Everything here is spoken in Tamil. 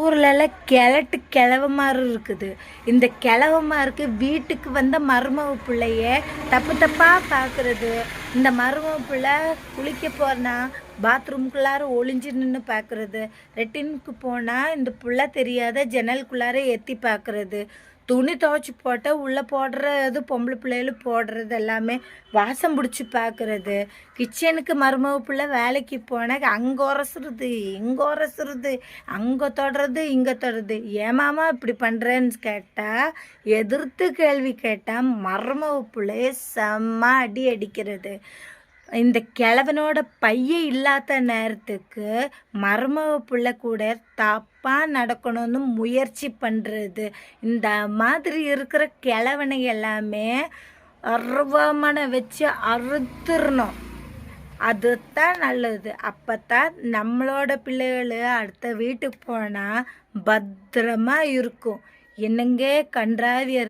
ஊர்லலாம் கிழவு மாதிரி இருக்குது. இந்த கிழவமாருக்கு வீட்டுக்கு வந்த மருமக பிள்ளைய தப்பு தப்பாக பார்க்குறது. இந்த மருமக பிள்ளை குளிக்க போனா பாத்ரூம்குள்ளார ஒளிஞ்சு நின்று பார்க்குறது. லெட்டினுக்கு போனால் இந்த புள்ள தெரியாத ஜன்னலுக்குள்ளார எத்தி பார்க்குறது. துணி துவைச்சி போட்டால் உள்ளே போடுறது பொம்பளை பிள்ளைகளும் போடுறது எல்லாமே வாசம் பிடிச்சி பார்க்குறது. கிச்சனுக்கு மருமக பிள்ளை வேலைக்கு போனால் அங்கே உரசுறது இங்கே உரசுறது, அங்கே தொடுறது இங்கே தொடுறது. ஏமாமா இப்படி பண்ணுறேன்னு கேட்டால், எதிர்த்து கேள்வி கேட்டால் மருமக பிள்ளைய செம்ம அடி அடிக்கிறது. இந்த கிழவனோட பையன் இல்லாத நேரத்துக்கு மருமக பிள்ளை கூட தப்பாக நடக்கணும்னு முயற்சி பண்ணுறது. இந்த மாதிரி இருக்கிற கிழவனை எல்லாமே அருவாமனை வச்சு அறுத்துடணும். அதுதான் நல்லது. அப்போ தான் நம்மளோட பிள்ளைகள் அடுத்த வீட்டுக்கு போனால் பத்திரமா இருக்கும். என்னங்க கன்றாவிய